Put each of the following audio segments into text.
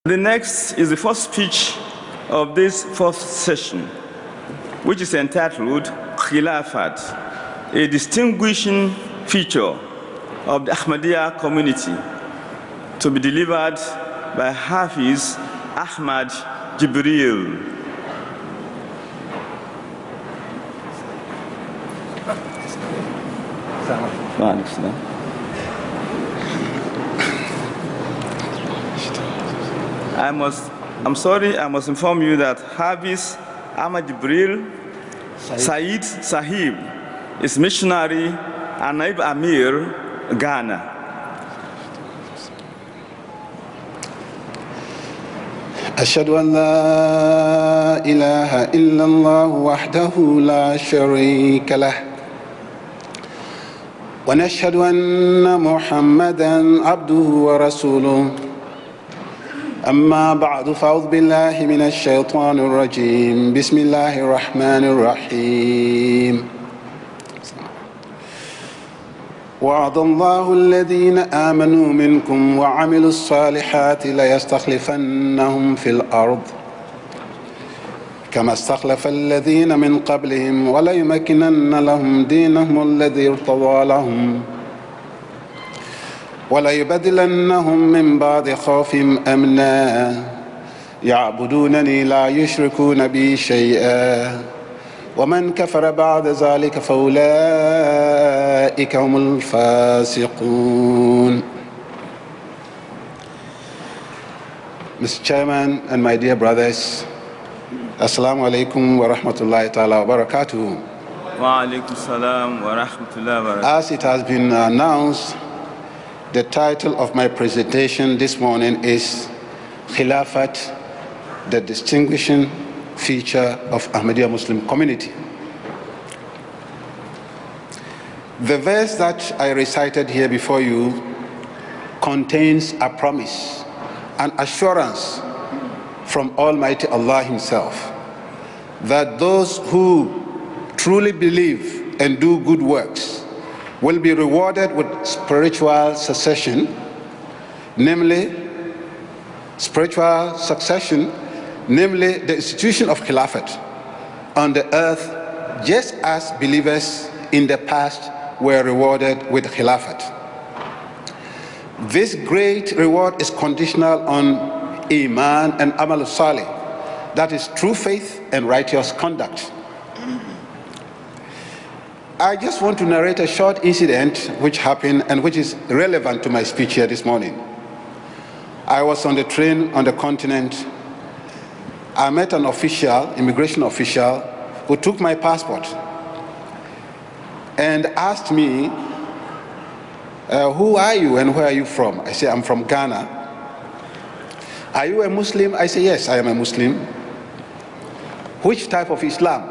The next is the first speech of this fourth session, which is entitled Khilafat, a distinguishing feature of the Ahmadiyya community, to be delivered by Hafiz Ahmad Jebrael. I'm sorry, I must inform you that Hafiz Ahmad Jebrael Saeed Sahib is missionary and Naib Amir, Ghana. أشهد أن لا إله إلا الله وحده لا شريك له ونشهد أن محمدًا عبده ورسوله أما بعد فأعوذ بالله من الشيطان الرجيم بسم الله الرحمن الرحيم وعد الله الذين آمنوا منكم وعملوا الصالحات ليستخلفنهم في الأرض كما استخلف الذين من قبلهم وليمكنن لهم دينهم الذي ارتضى لهم وليبدلنهم من بعد خوفهم أمنا يعبدونني لا يشركون بي شيئا ومن كفر بعد ذلك فأولئك هم الفاسقون. Mr. Chairman and my dear brothers, Assalamu alaikum wa rahmatullahi ta'ala wa barakatuhu. Wa alaikum salam wa rahmatullahi wa barakatuhu. As it has been announced, the title of my presentation this morning is Khilafat, the distinguishing feature of Ahmadiyya Muslim community. The verse that I recited here before you contains a promise, an assurance from Almighty Allah Himself that those who truly believe and do good works will be rewarded with spiritual succession, namely the institution of Khilafat on the earth, just as believers in the past were rewarded with Khilafat. This great reward is conditional on Iman and Amal Salih, that is true faith and righteous conduct. I just want to narrate a short incident which happened and which is relevant to my speech here this morning. I was on the train on the continent. I met an official, immigration official, who took my passport and asked me, who are you and where are you from? I said, I'm from Ghana. Are you a Muslim? I said, yes, I am a Muslim. Which type of Islam?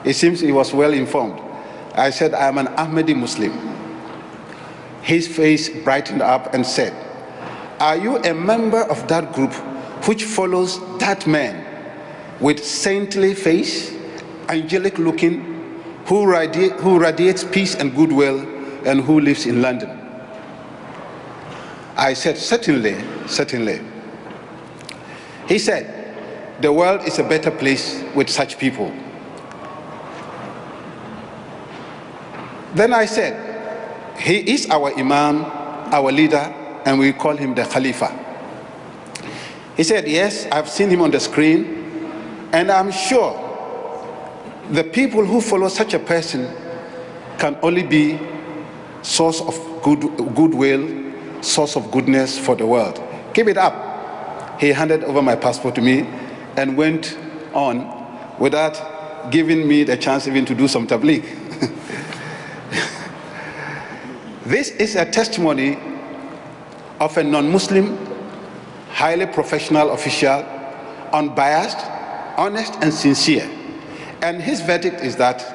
It seems he was well informed. I said, I am an Ahmadi Muslim. His face brightened up and said, are you a member of that group which follows that man with saintly face, angelic looking, who radiates peace and goodwill, and who lives in London? I said, certainly, certainly. He said, the world is a better place with such people. Then I said, he is our Imam, our leader, and we call him the Khalifa. He said, yes, I've seen him on the screen, and I'm sure the people who follow such a person can only be source of goodwill, source of goodness for the world. Keep it up. He handed over my passport to me and went on without giving me the chance even to do some tabligh. This is a testimony of a non-Muslim, highly professional official, unbiased, honest and sincere. And his verdict is that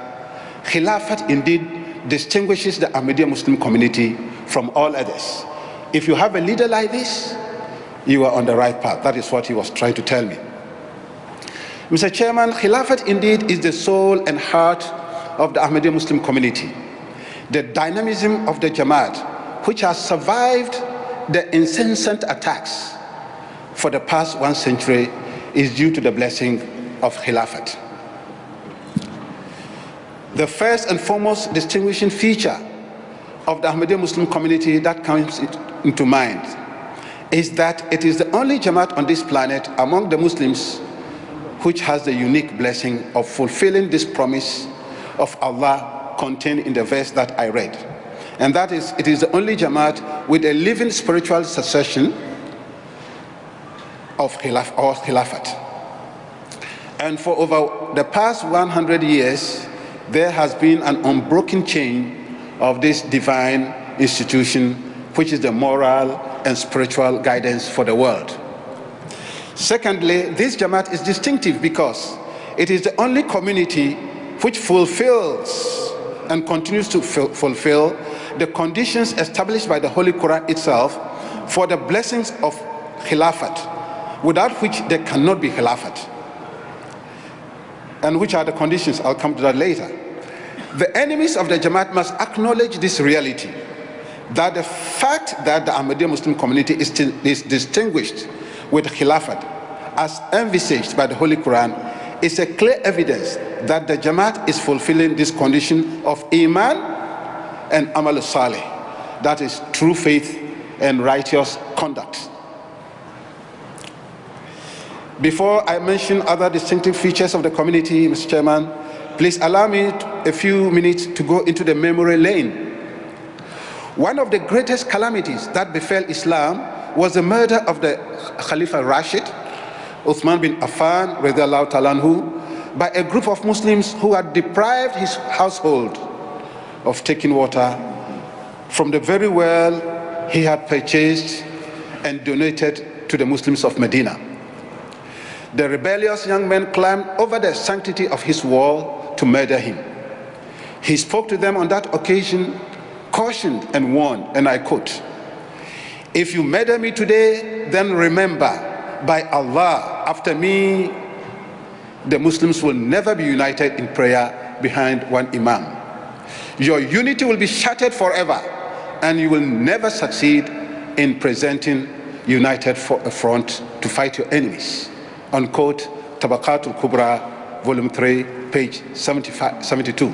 Khilafat indeed distinguishes the Ahmadiyya Muslim community from all others. If you have a leader like this, you are on the right path. That is what he was trying to tell me. Mr. Chairman, Khilafat indeed is the soul and heart of the Ahmadiyya Muslim community. The dynamism of the Jamaat, which has survived the incessant attacks for the past 1 century is due to the blessing of Khilafat. The first and foremost distinguishing feature of the Ahmadiyya Muslim community that comes into mind is that it is the only Jamaat on this planet among the Muslims which has the unique blessing of fulfilling this promise of Allah contained in the verse that I read. And that is, it is the only Jamaat with a living spiritual succession of Khilafat. And for over the past 100 years, there has been an unbroken chain of this divine institution, which is the moral and spiritual guidance for the world. Secondly, this Jamaat is distinctive because it is the only community which fulfills and continues to fulfill the conditions established by the Holy Quran itself for the blessings of Khilafat, without which there cannot be Khilafat. And which are the conditions? I'll come to that later. The enemies of the Jamaat must acknowledge this reality, that the fact that the Ahmadiyya Muslim community is distinguished with Khilafat as envisaged by the Holy Quran is a clear evidence that the Jamaat is fulfilling this condition of Iman and Amal Salih, that is true faith and righteous conduct. Before I mention other distinctive features of the community, Mr. Chairman, please allow me a few minutes to go into the memory lane. One of the greatest calamities that befell Islam was the murder of the Khalifa Rashid, Uthman bin Affan, radiallahu ta'ala anhu, by a group of Muslims who had deprived his household of taking water from the very well he had purchased and donated to the Muslims of Medina. The rebellious young man climbed over the sanctity of his wall to murder him. He spoke to them on that occasion, cautioned and warned, and I quote, "If you murder me today, then remember, by Allah, after me, the Muslims will never be united in prayer behind one Imam. Your unity will be shattered forever, and you will never succeed in presenting united front to fight your enemies." Unquote, Tabaqatul Kubra, volume 3, page 72.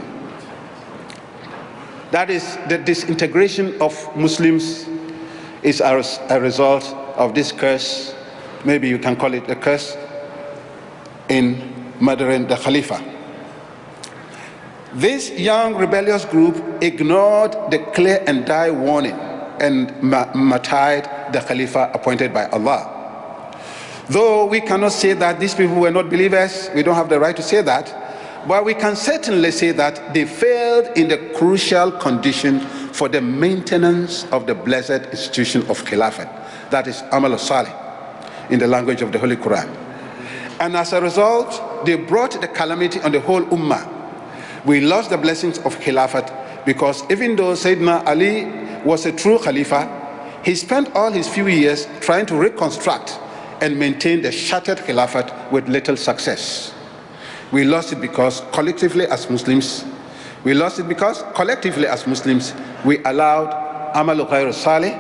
That is, the disintegration of Muslims is a result of this curse, maybe you can call it a curse, in murdering the Khalifa. This young rebellious group ignored the clear and dire warning and martyred the Khalifa appointed by Allah. Though we cannot say that these people were not believers, we don't have the right to say that, but we can certainly say that they failed in the crucial condition for the maintenance of the blessed institution of Khilafat, that is Amal Salih, in the language of the Holy Quran. And as a result, they brought the calamity on the whole Ummah. We lost the blessings of Khilafat because even though Sayyidina Ali was a true Khalifa, he spent all his few years trying to reconstruct and maintain the shattered Khilafat with little success. We lost it because collectively as Muslims, we allowed Amal Ghayr Salih,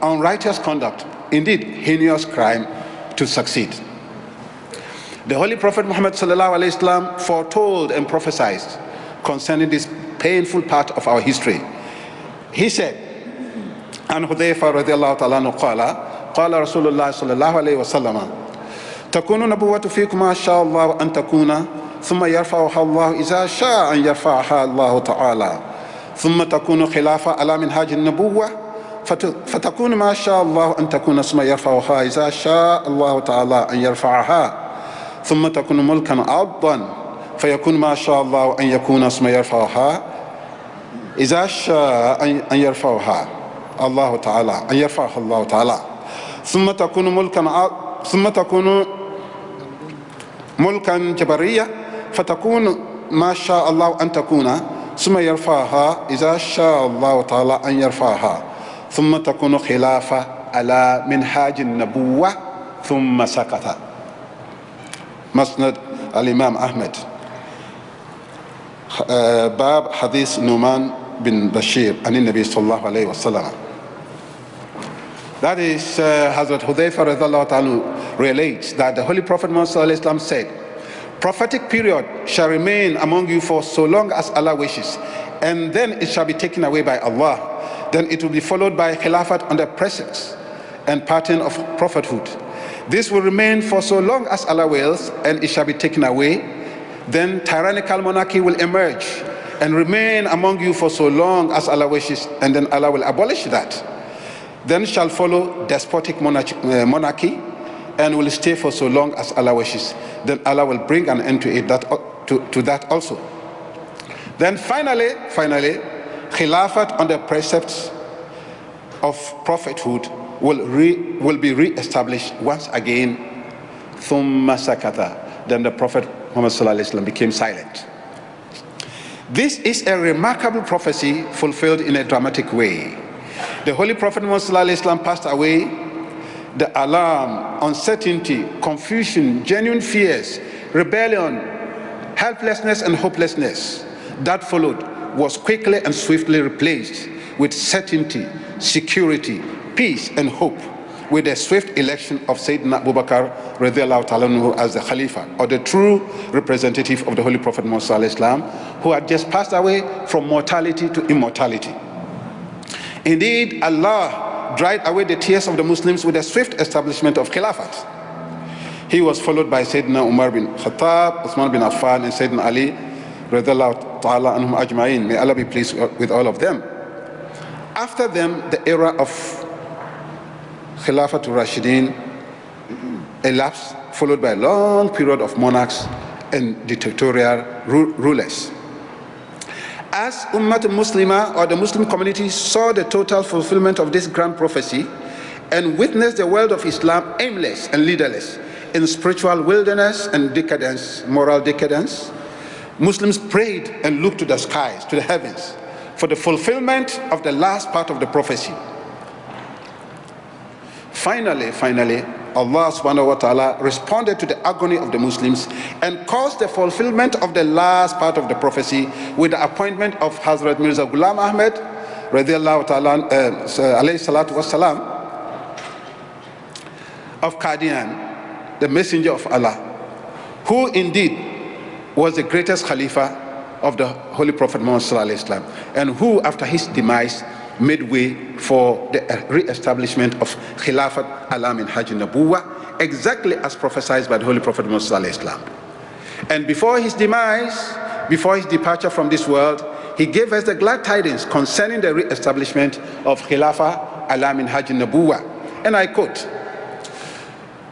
unrighteous conduct, indeed heinous crime, to succeed. The Holy Prophet Muhammad sallallahu alaihi wasallam foretold and prophesied concerning this painful part of our history. He said, "An Hudayfa radiallahu ta'ala anhu qala, قال رسول الله صلى الله عليه وسلم تكون نبوة فيكم ما شاء الله أن تكون ثم يرفعها الله إذا شاء أن يرفعها الله تعالى ثم تكون خلافة على منهاج النبوة فتكون ما شاء الله أن تكون ثم يرفعها إذا شاء الله تعالى أن يرفعها ثم تكون ملكا عضا فيكون ما شاء الله أن يكون ثم يرفعها إذا شاء أن يرفعها الله تعالى أن يرفعها الله تعالى ثم تكون ملكا جبرية فتكون ما شاء الله أن تكون ثم يرفعها إذا شاء الله تعالى أن يرفعها ثم تكون خلافة على منهاج النبوة ثم سكت." مسند الإمام أحمد، باب حديث نعمان bin Bashir عن النبي صلى الله عليه وسلم. That is, Hazrat Hudayfa radhiallahu ta'ala relates that the Holy Prophet Muhammad said, prophetic period shall remain among you for so long as Allah wishes, and then it shall be taken away by Allah. Then it will be followed by Khilafat under precepts and pattern of prophethood. This will remain for so long as Allah wills, and it shall be taken away. Then tyrannical monarchy will emerge and remain among you for so long as Allah wishes, and then Allah will abolish that. Then shall follow despotic monarchy, and will stay for so long as Allah wishes. Then Allah will bring an end to it, to that also. Then finally, Khilafat under precepts of prophethood will be re-established once again. Thumma sakata. Then the Prophet Muhammad sallallahu alaihi wasallam became silent. This is a remarkable prophecy fulfilled in a dramatic way. The Holy Prophet Muhammad sallallahu alaihi wasallam passed away. The alarm, uncertainty, confusion, genuine fears, rebellion, helplessness and hopelessness that followed was quickly and swiftly replaced with certainty, security, peace and hope, with the swift election of Sayyidina Abu Bakr radhiallahu ta'ala anhu as the Khalifa, or the true representative of the Holy Prophet Muhammad sallallahu alaihi wasallam, who had just passed away from mortality to immortality. Indeed, Allah dried away the tears of the Muslims with the swift establishment of Khilafat. He was followed by Sayyidina Umar bin Khattab, Uthman bin Affan, and Sayyidina Ali radhiallahu ta'ala anhum ajma'in. May Allah be pleased with all of them. After them, the era of Khilafat al-Rashidin elapsed, followed by a long period of monarchs and dictatorial rulers. As Ummat Muslima, or the Muslim community, saw the total fulfillment of this grand prophecy and witnessed the world of Islam aimless and leaderless in spiritual wilderness and decadence, moral decadence, Muslims prayed and looked to the skies, to the heavens, for the fulfillment of the last part of the prophecy. Finally, Allah subhanahu wa ta'ala responded to the agony of the Muslims and caused the fulfillment of the last part of the prophecy with the appointment of Hazrat Mirza Ghulam Ahmad radiallahu ta'ala alayhi salatu wassalam of Qadian, the messenger of Allah, who indeed was the greatest Khalifa of the Holy Prophet Muhammad sallallahu alaihi wasallam, and who after his demise made way for the re-establishment of Khilafat ala minhaj an-nubuwwah, exactly as prophesied by the Holy Prophet Muhammad sallallahu alaihi wasallam. And before his demise, before his departure from this world, he gave us the glad tidings concerning the re-establishment of Khilafat ala minhaj an-nubuwwah. And I quote,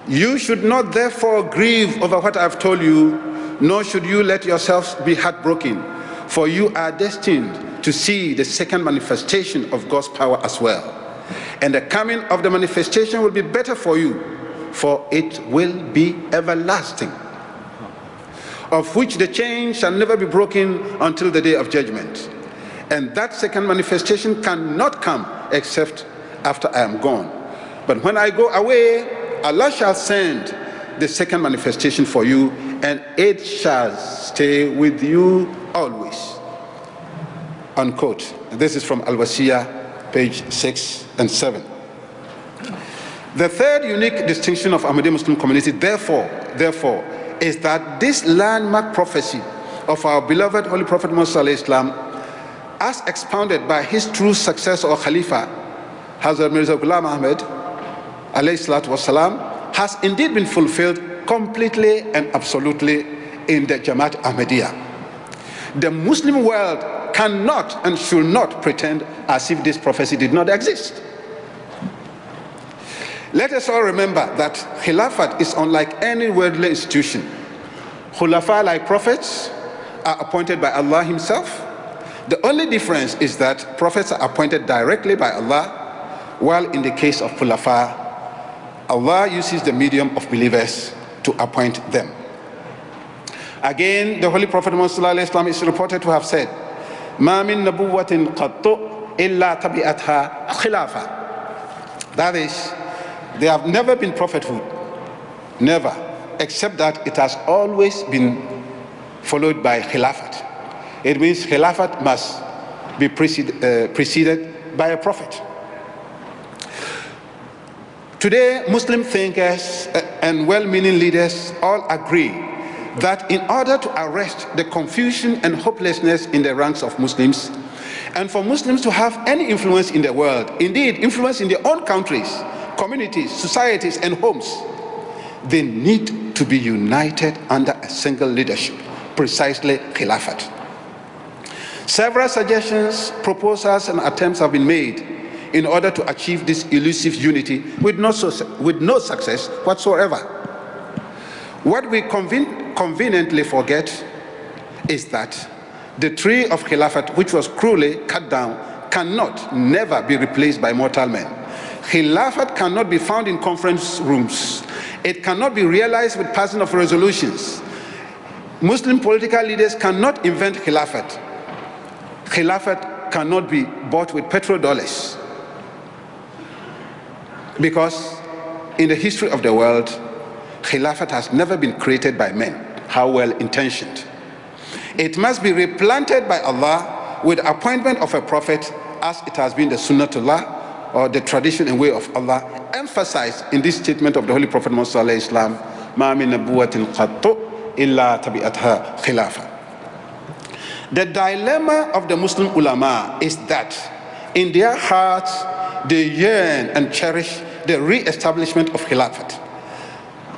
"You should not therefore grieve over what I've told you, nor should you let yourselves be heartbroken, for you are destined to see the second manifestation of God's power as well. And the coming of the manifestation will be better for you, for it will be everlasting, of which the chain shall never be broken until the day of judgment. And that second manifestation cannot come except after I am gone. But when I go away, Allah shall send the second manifestation for you, and it shall stay with you always." Unquote. This is from Al-Wasiyah, page 6 and 7. The third unique distinction of Ahmadiyya Muslim community, therefore, is that this landmark prophecy of our beloved Holy Prophet Muhammad sallallahu alaihi wasallam, as expounded by his true successor or Khalifa, Hazrat Mirza Ghulam Ahmad alayhi salatu wasalam, has indeed been fulfilled completely and absolutely in the Jamaat Ahmadiyya. The Muslim world cannot and should not pretend as if this prophecy did not exist. Let us all remember that Khilafat is unlike any worldly institution. Khulafa, like prophets, are appointed by Allah himself. The only difference is that prophets are appointed directly by Allah, while in the case of Khulafa, Allah uses the medium of believers to appoint them. Again, the Holy Prophet ﷺ is reported to have said, "Ma min nabuwatin qattu illa tabi'atha khilafa." That is, there have never been prophethood, never, except that it has always been followed by Khilafat. It means Khilafat must be preceded by a prophet. Today, Muslim thinkers and well-meaning leaders all agree that in order to arrest the confusion and hopelessness in the ranks of Muslims, and for Muslims to have any influence in the world, indeed influence in their own countries, communities, societies, and homes, they need to be united under a single leadership, precisely Khilafat. Several suggestions, proposals, and attempts have been made in order to achieve this elusive unity with no success whatsoever. What we conveniently forget is that the tree of Khilafat, which was cruelly cut down, cannot never be replaced by mortal men. Khilafat cannot be found in conference rooms. It cannot be realized with passing of resolutions. Muslim political leaders cannot invent Khilafat. Khilafat cannot be bought with petrodollars. Because in the history of the world, Khilafat has never been created by men, how well intentioned. It must be replanted by Allah with the appointment of a prophet, as it has been the Sunnatullah, or the tradition and way of Allah, emphasized in this statement of the Holy Prophet Muhammad sallallahu alaihi wasallam, "Ma min nabuwatin qattu illa tabi'atha khilafa." The dilemma of the Muslim ulama is that in their hearts they yearn and cherish the re-establishment of Khilafat.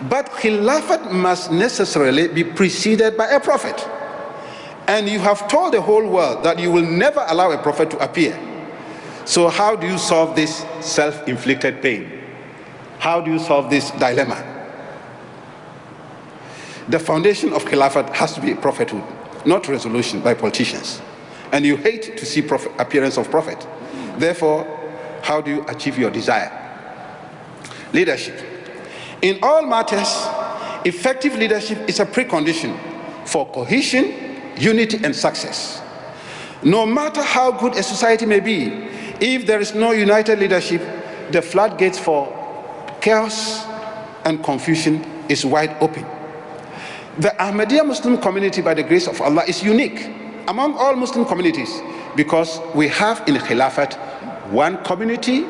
But Khilafat must necessarily be preceded by a prophet. And you have told the whole world that you will never allow a prophet to appear. So how do you solve this self-inflicted pain? How do you solve this dilemma? The foundation of Khilafat has to be prophethood, not resolution by politicians. And you hate to see appearance of prophet. Therefore, how do you achieve your desire? Leadership. In all matters, effective leadership is a precondition for cohesion, unity, and success. No matter how good a society may be, if there is no united leadership, the floodgates for chaos and confusion is wide open. The Ahmadiyya Muslim community, by the grace of Allah, is unique among all Muslim communities because we have in Khilafat one community,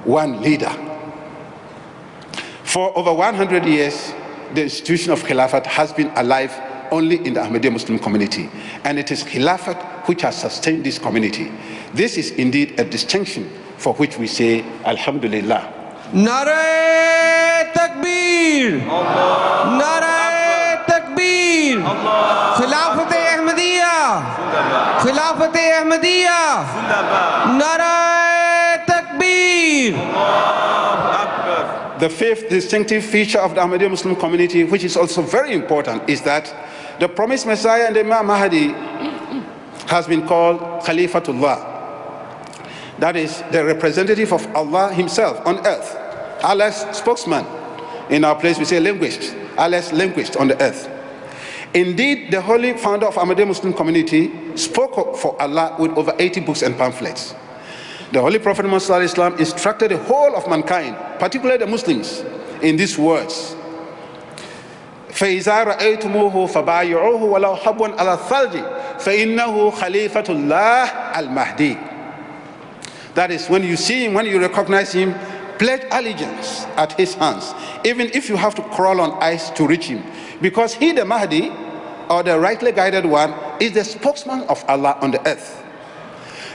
one leader. For over 100 years, the institution of Khilafat has been alive only in the Ahmadiyya Muslim community, and it is Khilafat which has sustained this community. This is indeed a distinction for which we say Alhamdulillah. Nare Takbir! Nare Takbir! Khilafat Ahmadiyya! Khilafat Ahmadiyya! Nare Takbir! The fifth distinctive feature of the Ahmadiyya Muslim community, which is also very important, is that the promised Messiah and Imam Mahdi has been called Khalifatullah. That is the representative of Allah himself on earth. Allah's spokesman. In our place we say linguist. Allah's linguist on the earth. Indeed, the holy founder of Ahmadiyya Muslim community spoke for Allah with over 80 books and pamphlets. The Holy Prophet Muhammad instructed the whole of mankind, particularly the Muslims, in these words. فَإِذَا رَأَيْتُمُوهُ فَبَايِعُوهُ وَلَوْ حَبٌّ عَلَى الثَّلْجِ فَإِنَّهُ خَلِيفَةُ اللَّهِ الْمَهْدِي. That is, when you see him, when you recognize him, pledge allegiance at his hands, even if you have to crawl on ice to reach him. Because he, the Mahdi, or the rightly guided one, is the spokesman of Allah on the earth.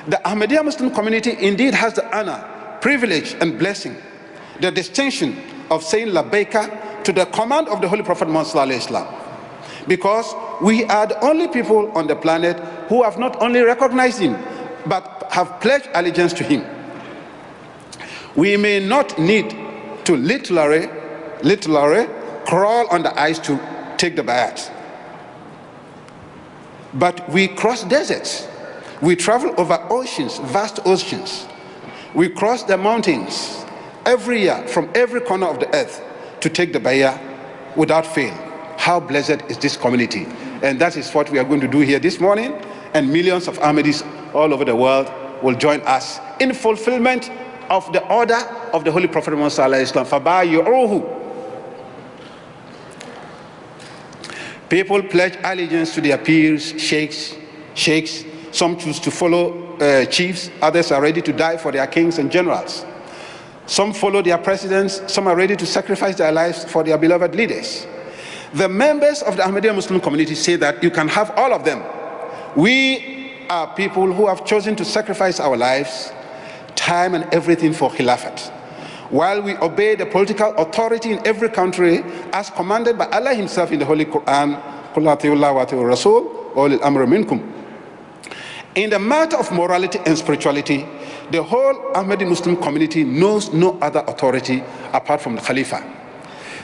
The Ahmadiyya Muslim community indeed has the honor, privilege, and blessing, the distinction of saying Labbaika to the command of the Holy Prophet Muhammad, because we are the only people on the planet who have not only recognized him, but have pledged allegiance to him. We may not need to literally crawl on the ice to take the bayat, but we cross deserts. We travel over oceans, vast oceans. We cross the mountains every year from every corner of the earth to take the bayah without fail. How blessed is this community? And that is what we are going to do here this morning, and millions of Ahmadis all over the world will join us in fulfillment of the order of the Holy Prophet Muhammad sallallahu. People pledge allegiance to their peers, sheikhs. Some choose to follow chiefs. Others are ready to die for their kings and generals. Some follow their presidents, some are ready to sacrifice their lives for their beloved leaders. The members of the Ahmadiyya Muslim community say that you can have all of them. We are people who have chosen to sacrifice our lives, time and everything for Khilafat, while we obey the political authority in every country as commanded by Allah himself in the Holy Quran. In the matter of morality and spirituality, the whole Ahmadi Muslim community knows no other authority apart from the Khalifa.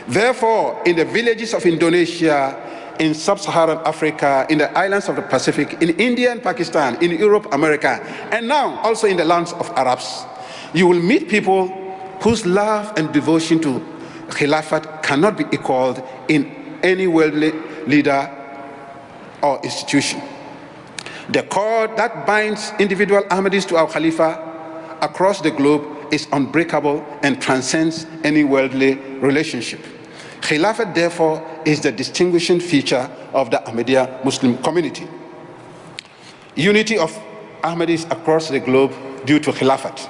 Therefore, in the villages of Indonesia, in sub-Saharan Africa, in the islands of the Pacific, in India and Pakistan, in Europe, America, and now also in the lands of Arabs, you will meet people whose love and devotion to Khilafat cannot be equaled in any worldly leader or institution. The cord that binds individual Ahmadis to our Khalifa across the globe is unbreakable and transcends any worldly relationship. Khilafat, therefore, is the distinguishing feature of the Ahmadiyya Muslim community. Unity of Ahmadis across the globe due to Khilafat.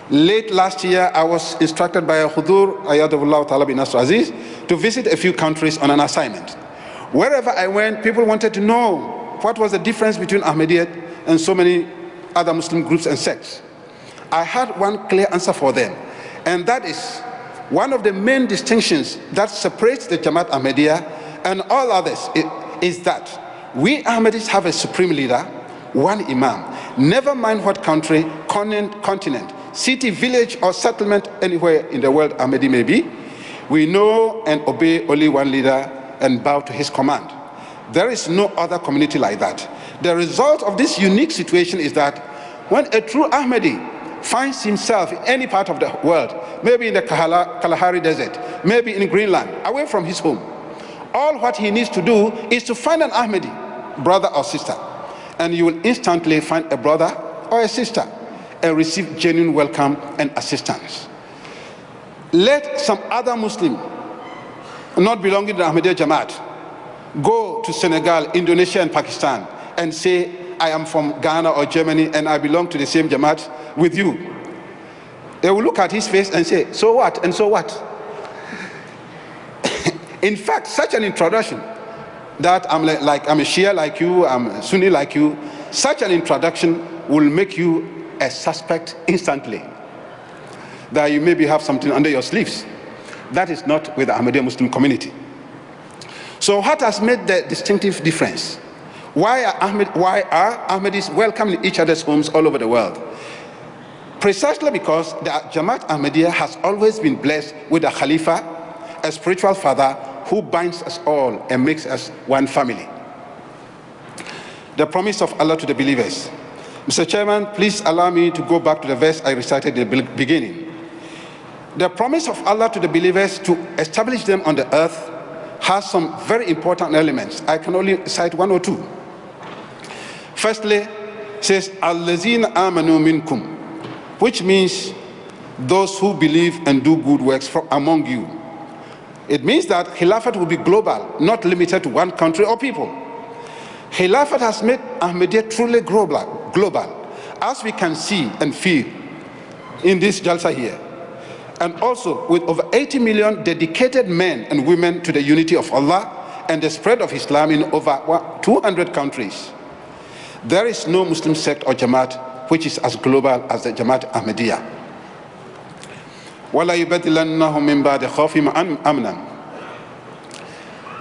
Late last year, I was instructed by a Hudur, Ayadullah Ta'ala bin Nasr Aziz, to visit a few countries on an assignment. Wherever I went, people wanted to know what was the difference between Ahmadiyya and so many other Muslim groups and sects. I had one clear answer for them, and that is one of the main distinctions that separates the Jamaat Ahmadiyya and all others is that we Ahmadis have a supreme leader, one Imam. Never mind what country, continent, city, village, or settlement anywhere in the world Ahmadi may be, we know and obey only one leader and bow to his command. There is no other community like that. The result of this unique situation is that when a true Ahmadi finds himself in any part of the world, maybe in the Kalahari Desert, maybe in Greenland, away from his home, all what he needs to do is to find an Ahmadi, brother or sister, and you will instantly find a brother or a sister and receive genuine welcome and assistance. Let some other Muslim not belonging to the Ahmadiyya Jamaat go to Senegal, Indonesia, and Pakistan and say, I am from Ghana or Germany and I belong to the same Jamaat with you. They will look at his face and say, so what and so what? In fact, such an introduction that I'm a Shia like you, I'm a Sunni like you, such an introduction will make you a suspect instantly, that you maybe have something under your sleeves. That is not with the Ahmadiyya Muslim community. So what has made the distinctive difference? Why are Ahmadis welcome in each other's homes all over the world? Precisely because the Jamaat Ahmadiyya has always been blessed with a Khalifa, a spiritual father who binds us all and makes us one family. The promise of Allah to the believers. Mr. Chairman, please allow me to go back to the verse I recited in the beginning. The promise of Allah to the believers to establish them on the earth has some very important elements. I can only cite one or two. Firstly, it says, Allazina amanu minkum, which means those who believe and do good works from among you. It means that Khilafat will be global, not limited to one country or people. Khilafat has made Ahmadiyya truly global, as we can see and feel in this Jalsa here. And also with over 80 million dedicated men and women to the unity of Allah and the spread of Islam in over 200 countries. There is no Muslim sect or Jamaat which is as global as the Jamaat Ahmadiyya. وَلَا يُبَدِّلَنَّهُمْ مِنْ بَعْدِ خَوْفِهِمْ أَمْنًا.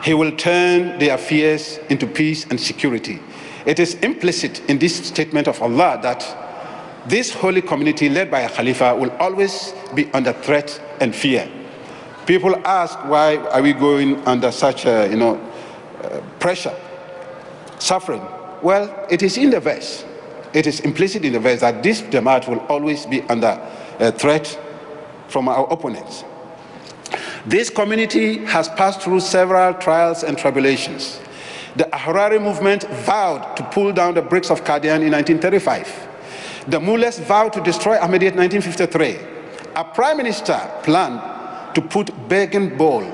He will turn their fears into peace and security. It is implicit in this statement of Allah that this holy community led by a Khalifa will always be under threat and fear. People ask, why are we going under such pressure, suffering? Well, it is in the verse. It is implicit in the verse that this Jamaat will always be under threat from our opponents. This community has passed through several trials and tribulations. The Ahrar movement vowed to pull down the bricks of Qadian in 1935. The mullahs vowed to destroy Ahmadiyya in 1953. A prime minister planned to put begging bowl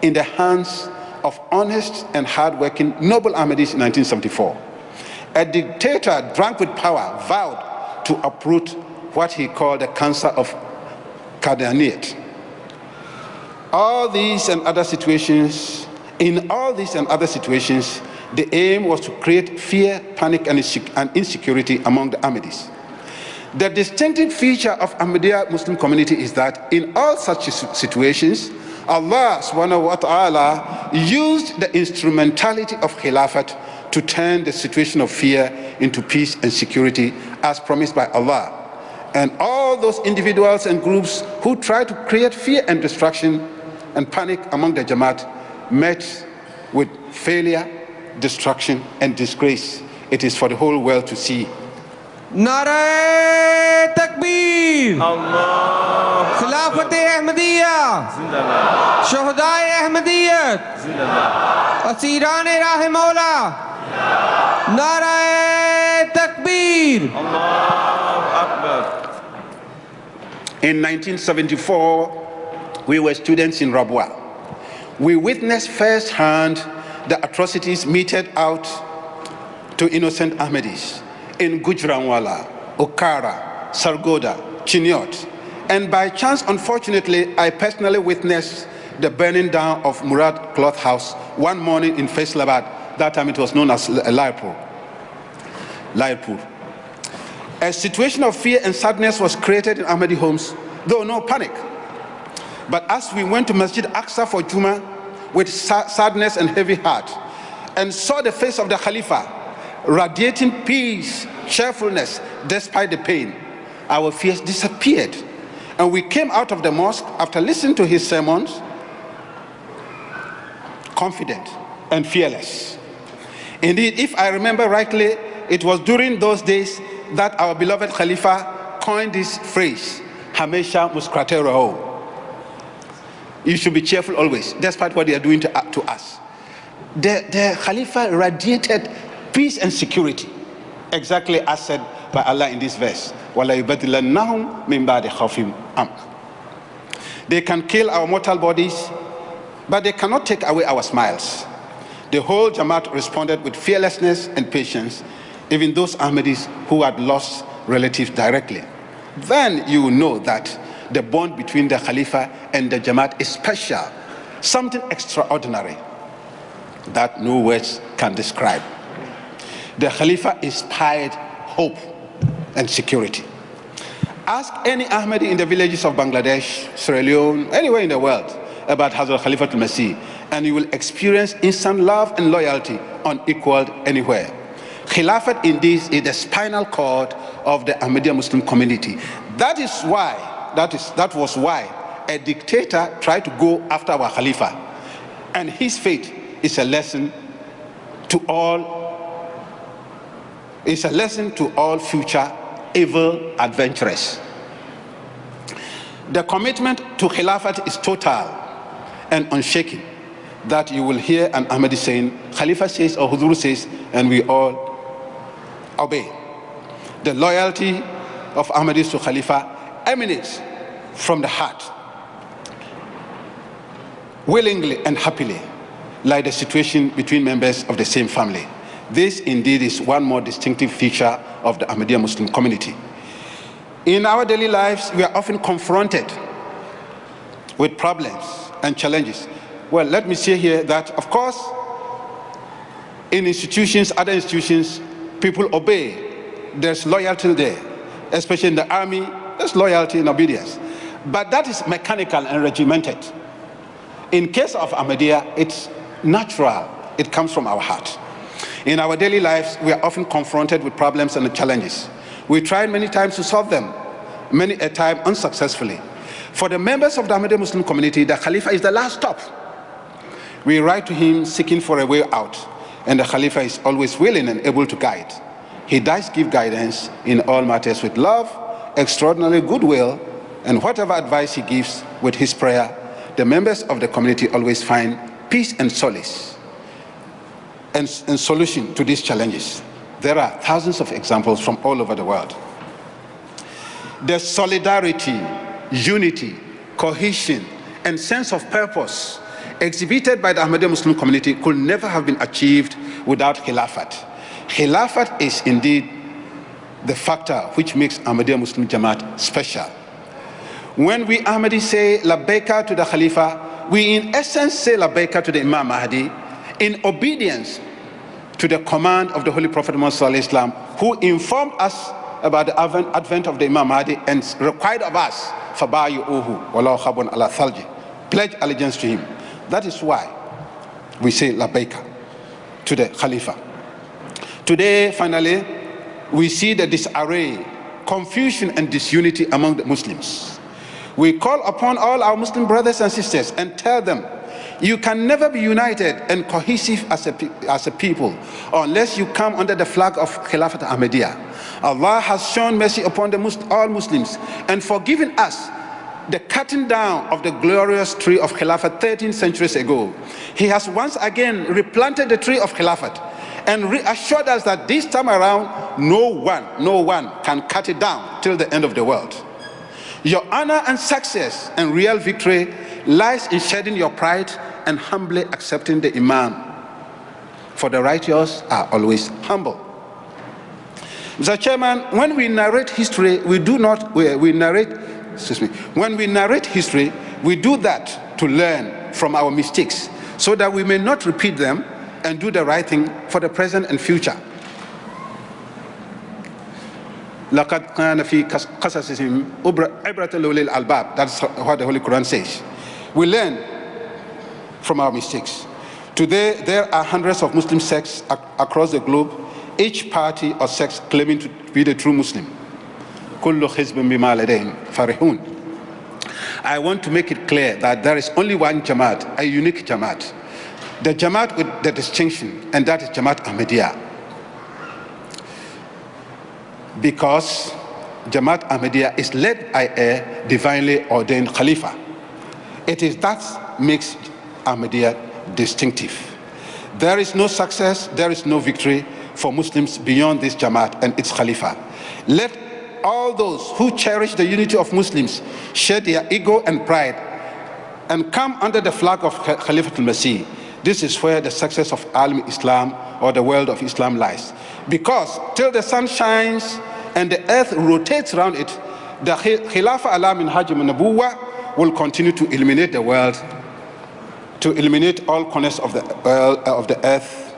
in the hands of honest and hard-working noble Ahmadis in 1974. A dictator drunk with power vowed to uproot what he called the cancer of Qadaniyat. In all these and other situations, the aim was to create fear, panic, and insecurity among the Ahmadis. The distinctive feature of Ahmadiyya Muslim community is that in all such situations, Allah subhanahu wa ta'ala used the instrumentality of Khilafat to turn the situation of fear into peace and security as promised by Allah. And all those individuals and groups who try to create fear and destruction and panic among the Jamaat met with failure, destruction, and disgrace. It is for the whole world to see. Nare Takbir, Allah, Khilafat Ahmadiyya, Zindabad, Shuhada Ahmadiyyat, Zindabad, Asiran Rahe Maula, Nare Takbir. Allahu Akbar. In 1974, we were students in Rabwa. We witnessed firsthand the atrocities meted out to innocent Ahmadis in Gujranwala, Okara, Sargoda, Chinyot. And by chance, unfortunately, I personally witnessed the burning down of Murad Cloth House one morning in Faisalabad. That time it was known as Lairpur. A situation of fear and sadness was created in Ahmadi homes, though no panic. But as we went to Masjid Aqsa for Juma with sadness and heavy heart, and saw the face of the Khalifa radiating peace, cheerfulness, despite the pain, our fears disappeared. And we came out of the mosque after listening to his sermons, confident and fearless. Indeed, if I remember rightly, it was during those days that our beloved Khalifa coined this phrase, Hamesha Muskrate Raho. You should be cheerful always, despite what they are doing to us. The Khalifa radiated peace and security, exactly as said by Allah in this verse. They can kill our mortal bodies, but they cannot take away our smiles. The whole Jamaat responded with fearlessness and patience, even those Ahmadis who had lost relatives directly. Then you will know that the bond between the Khalifa and the Jamaat is special, something extraordinary that no words can describe. The Khalifa inspired hope and security. Ask any Ahmadi in the villages of Bangladesh, Sierra Leone, anywhere in the world about Hazrat Khalifatul Masih, and you will experience instant love and loyalty unequaled anywhere. Khilafat indeed is the spinal cord of the Ahmadiyya Muslim community. That was why a dictator tried to go after our Khalifa, and his fate is a lesson to all. It's a lesson to all future evil adventurers. The commitment to Khilafat is total and unshaken. That you will hear an Ahmadi saying, Khalifa says or Huzur says, and we all obey. The loyalty of Ahmadis to Khalifa emanates from the heart, willingly and happily, like the situation between members of the same family. This indeed is one more distinctive feature of the Ahmadiyya Muslim community. In our daily lives, we are often confronted with problems and challenges. Well, let me say here that, of course, in institutions, other institutions, people obey. There's loyalty there, especially in the army, there's loyalty and obedience. But that is mechanical and regimented. In case of Ahmadiyya, it's natural. It comes from our heart. In our daily lives, we are often confronted with problems and challenges. We tried many times to solve them, many a time unsuccessfully. For the members of the Ahmadiyya Muslim community, the Khalifa is the last stop. We write to him seeking for a way out, and the Khalifa is always willing and able to guide. He does give guidance in all matters with love, extraordinary goodwill, and whatever advice he gives with his prayer, the members of the community always find peace and solace and solution to these challenges. There are thousands of examples from all over the world. The solidarity, unity, cohesion, and sense of purpose exhibited by the Ahmadiyya Muslim community could never have been achieved without Khilafat. Khilafat is indeed the factor which makes Ahmadiyya Muslim Jamaat special. When we Ahmadis say labbaika to the Khalifa, we in essence say labbaika to the Imam Mahdi in obedience to the command of the Holy Prophet Muhammad Sallallahu Alaihi Wasallam, who informed us about the advent of the Imam Mahdi and required of us, فَبَايُؤُوهُ وَلَوْ خَبٌ عَلَى ثَلْجِ, pledge allegiance to him. That is why we say labbaika to the Khalifa. Today, finally, we see the disarray, confusion and disunity among the Muslims. We call upon all our Muslim brothers and sisters and tell them, you can never be united and cohesive as a people unless you come under the flag of Khilafat Ahmadiyya. Allah has shown mercy upon all Muslims and forgiven us the cutting down of the glorious tree of Khilafat 13 centuries ago. He has once again replanted the tree of Khilafat and reassured us that this time around, no one can cut it down till the end of the world. Your honor and success and real victory lies in shedding your pride and humbly accepting the Imam. For the righteous are always humble. Mr. Chairman, when we narrate history, when we narrate history, we do that to learn from our mistakes so that we may not repeat them and do the right thing for the present and future. لَقَدْ كَانَ فِي قَصَصِهِمْ عِبْرَةٌ لِأُولِي الْأَلْبَابِ. That's what the Holy Quran says. We learn from our mistakes. Today, there are hundreds of Muslim sects across the globe, each party or sect claiming to be the true Muslim. كُلُّ حِزْبٍ بِمَا لَدَيْهِمْ فَرِحُونَ. I want to make it clear that there is only one Jamaat, a unique Jamaat. The Jamaat with the distinction, and that is Jamaat Ahmadiyya. Because Jamaat Ahmadiyya is led by a divinely ordained Khalifa. It is that makes Ahmadiyya distinctive. There is no success, there is no victory for Muslims beyond this Jamaat and its Khalifa. Let all those who cherish the unity of Muslims shed their ego and pride and come under the flag of Khalifatul Masih. This is where the success of Islam or the world of Islam lies. Because till the sun shines and the earth rotates around it, the Khilafah ala minhaj an-nubuwwah will continue to illuminate the world, to illuminate all corners of the earth,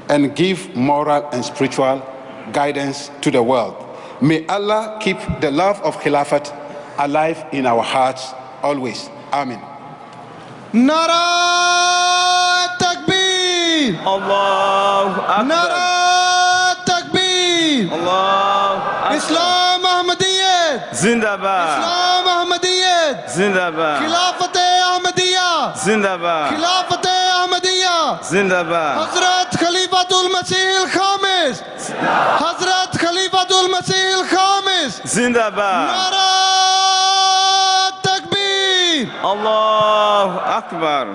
and give moral and spiritual guidance to the world. May Allah keep the love of Khilafat alive in our hearts always. Amen. Nara Takbir! Allahu Akbar. Nara Takbir! Allahu Akbar. Islam Ahmadiyyat! Zindabad. Islam Ahmadiyyat! Zindabad. Khilafat Ahmadiyya! Zindabad. Khilafat Ahmadiyya! Zindabad. Hazrat Khalifatul Masih al-Khamis! Hazrat Khalifatul Masih al-Khamis! Zindabad. Nara Takbir! Allahu Akbar.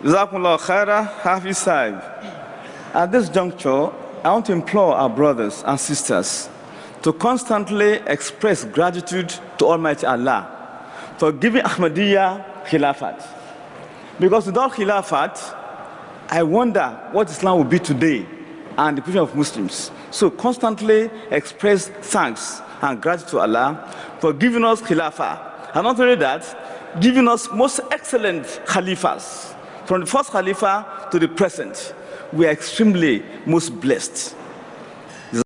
Jazakumullah khairah, Hafiz Saeed. At this juncture, I want to implore our brothers and sisters to constantly express gratitude to Almighty Allah for giving Ahmadiyya Khilafat. Because without Khilafat, I wonder what Islam would be today and the position of Muslims. So constantly express thanks and gratitude to Allah for giving us Khilafah. And not only that, giving us most excellent Khalifas. From the first Khalifa to the present, we are extremely most blessed.